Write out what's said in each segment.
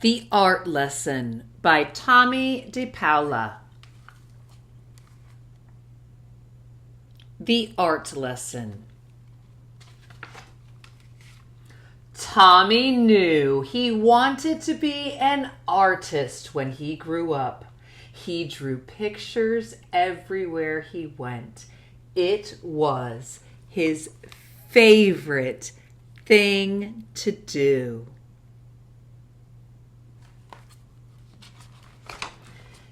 The Art Lesson by Tommy DePaula. The Art Lesson. Tommy knew he wanted to be an artist when he grew up. He drew pictures everywhere he went. It was his favorite thing to do.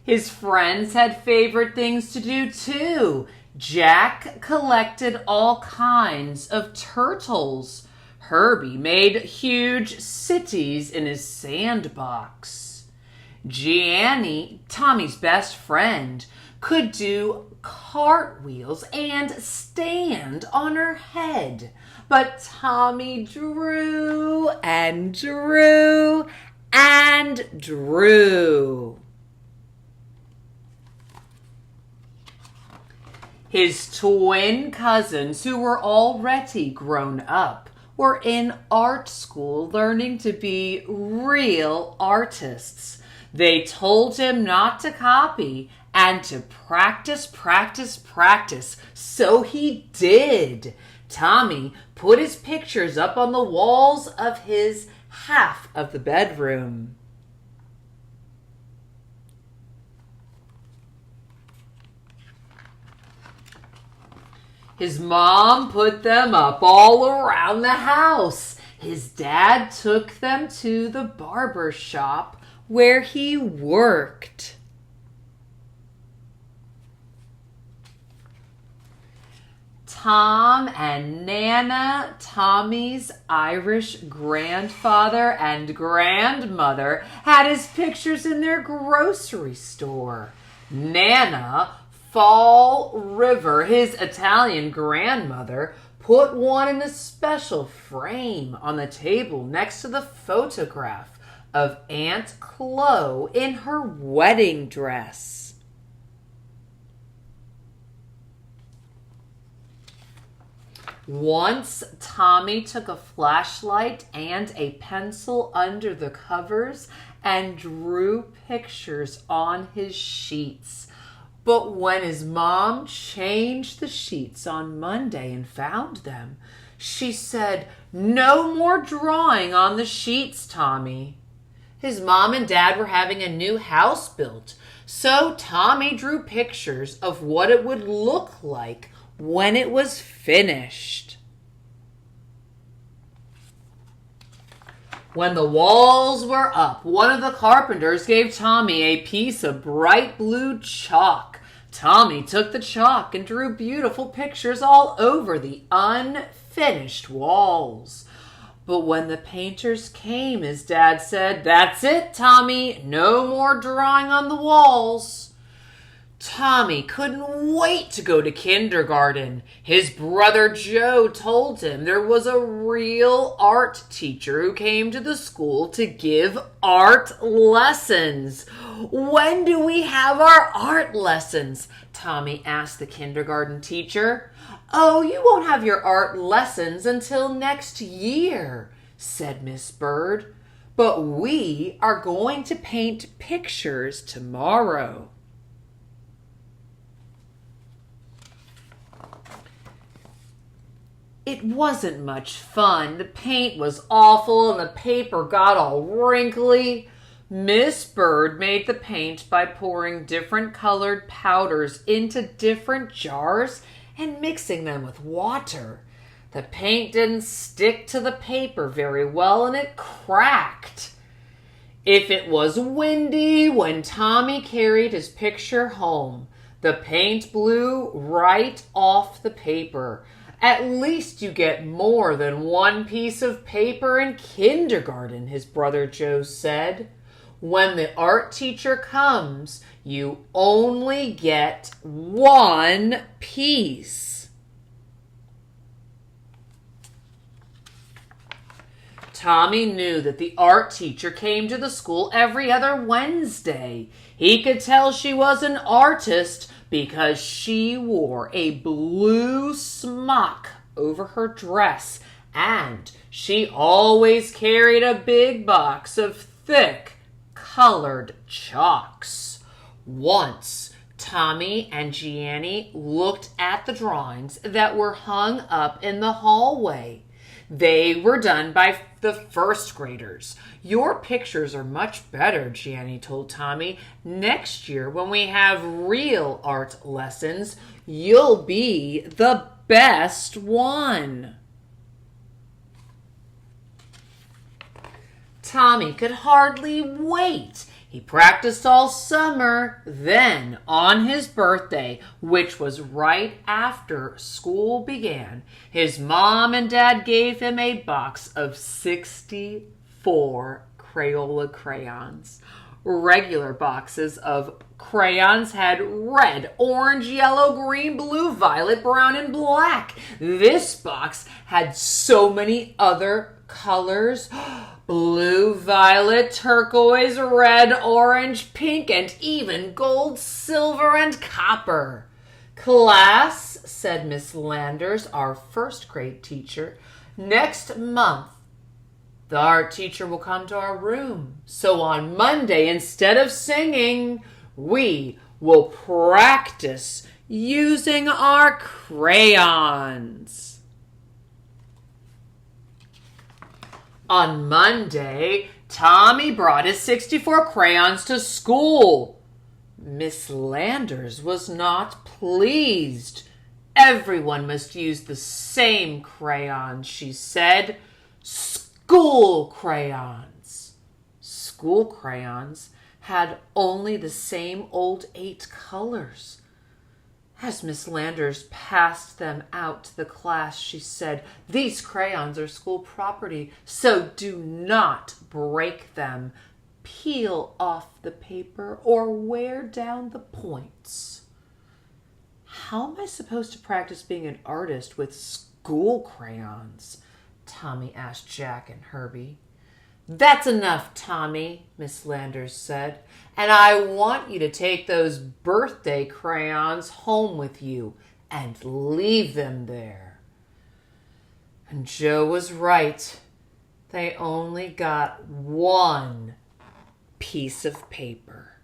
His friends had favorite things to do too. Jack collected all kinds of turtles. Herbie made huge cities in his sandbox. Gianni, Tommy's best friend, could do cartwheels and stand on her head. But Tommy drew and drew and drew. His twin cousins, who were already grown up, were in art school learning to be real artists. They told him not to copy and to practice, practice, practice. So he did. Tommy put his pictures up on the walls of his half of the bedroom. His mom put them up all around the house. His dad took them to the barber shop where he worked. Tom and Nana, Tommy's Irish grandfather and grandmother, had his pictures in their grocery store. Nana, Fall River, his Italian grandmother, put one in a special frame on the table next to the photograph of Aunt Chloe in her wedding dress. Once Tommy took a flashlight and a pencil under the covers and drew pictures on his sheets. But when his mom changed the sheets on Monday and found them, she said, "No more drawing on the sheets, Tommy." His mom and dad were having a new house built, so Tommy drew pictures of what it would look like when it was finished. When the walls were up, one of the carpenters gave Tommy a piece of bright blue chalk. Tommy took the chalk and drew beautiful pictures all over the unfinished walls. But when the painters came, his dad said, "That's it, Tommy. No more drawing on the walls." Tommy couldn't wait to go to kindergarten. His brother Joe told him there was a real art teacher who came to the school to give art lessons. "When do we have our art lessons?" Tommy asked the kindergarten teacher. "Oh, you won't have your art lessons until next year," said Miss Bird. "But we are going to paint pictures tomorrow." It wasn't much fun. The paint was awful and the paper got all wrinkly. Miss Bird made the paint by pouring different colored powders into different jars and mixing them with water. The paint didn't stick to the paper very well and it cracked. If it was windy when Tommy carried his picture home, the paint blew right off the paper. "At least you get more than one piece of paper in kindergarten," his brother Joe said. "When the art teacher comes, you only get one piece." Tommy knew that the art teacher came to the school every other Wednesday. He could tell she was an artist because she wore a blue smock over her dress and she always carried a big box of thick colored chalks. Once, Tommy and Gianni looked at the drawings that were hung up in the hallway. They were done by the first graders. Your pictures are much better, Gianni told Tommy. Next year, when we have real art lessons, you'll be the best one. Tommy could hardly wait. He practiced all summer. Then, on his birthday, which was right after school began, his mom and dad gave him a box of 64 Crayola crayons. Regular boxes of crayons had red, orange, yellow, green, blue, violet, brown, and black. This box had so many other colors. Blue, violet, turquoise, red, orange, pink, and even gold, silver, and copper. Class, said Miss Landers, our first grade teacher, next month the art teacher will come to our room. So on Monday, instead of singing, we will practice using our crayons. On Monday, Tommy brought his 64 crayons to school. Miss Landers was not pleased. Everyone must use the same crayons, she said. School crayons. School crayons had only the same old 8 colors. As Miss Landers passed them out to the class, she said, "These crayons are school property, so do not break them. Peel off the paper or wear down the points." How am I supposed to practice being an artist with school crayons? Tommy asked Jack and Herbie. "That's enough, Tommy," Miss Landers said, "and I want you to take those birthday crayons home with you and leave them there." And Joe was right. They only got one piece of paper.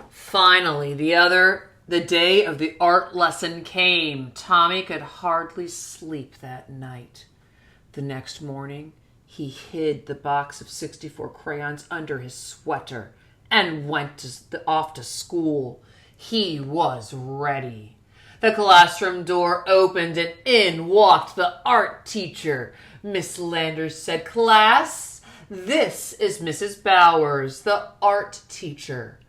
Finally, the day of the art lesson came. Tommy could hardly sleep that night. The next morning, he hid the box of 64 crayons under his sweater and went off to school. He was ready. The classroom door opened and in walked the art teacher. Miss Landers said, "Class, this is Mrs. Bowers, the art teacher.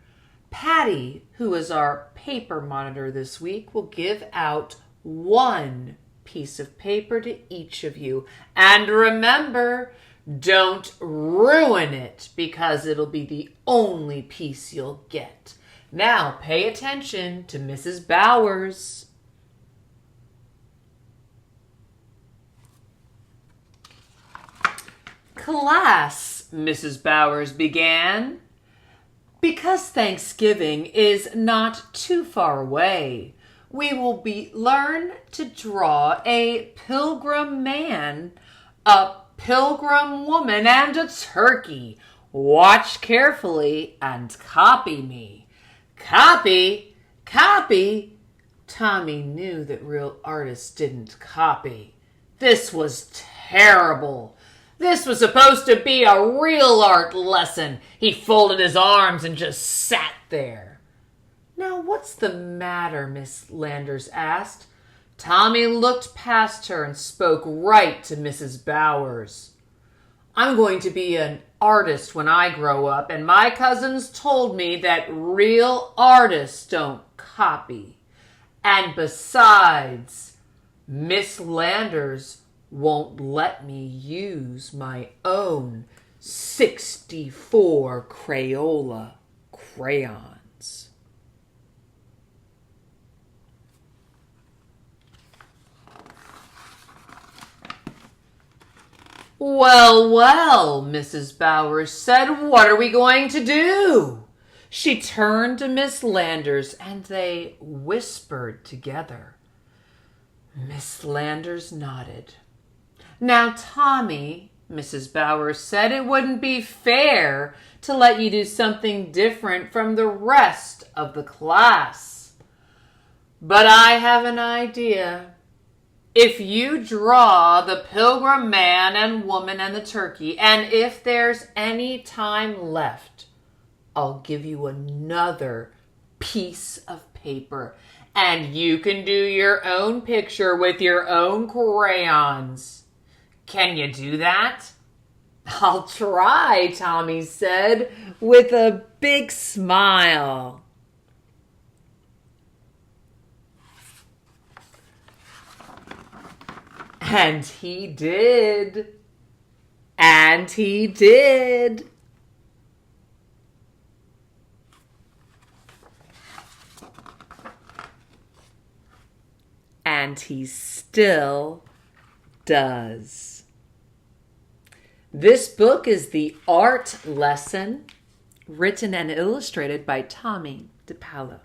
Patty, who is our paper monitor this week, will give out one piece of paper to each of you. And remember, don't ruin it because it'll be the only piece you'll get. Now pay attention to Mrs. Bowers." "Class," Mrs. Bowers began, "because Thanksgiving is not too far away, we will learn to draw a pilgrim man, a pilgrim woman, and a turkey. Watch carefully and copy me." "Copy? Copy?" Tommy knew that real artists didn't copy. This was terrible. This was supposed to be a real art lesson. He folded his arms and just sat there. "Now, what's the matter?" Miss Landers asked. Tommy looked past her and spoke right to Mrs. Bowers. "I'm going to be an artist when I grow up, and my cousins told me that real artists don't copy. And besides, Miss Landers won't let me use my own 64 Crayola crayons." "Well, well," Mrs. Bowers said, "what are we going to do?" She turned to Miss Landers and they whispered together. Miss Landers nodded. Now, Tommy, Mrs. Bowers said it wouldn't be fair to let you do something different from the rest of the class. But I have an idea. If you draw the Pilgrim Man and Woman and the turkey, and if there's any time left, I'll give you another piece of paper, and you can do your own picture with your own crayons. Can you do that? I'll try, Tommy said with a big smile. And he did. And he did. And he still does. This book is The Art Lesson, written and illustrated by Tommy DePaolo.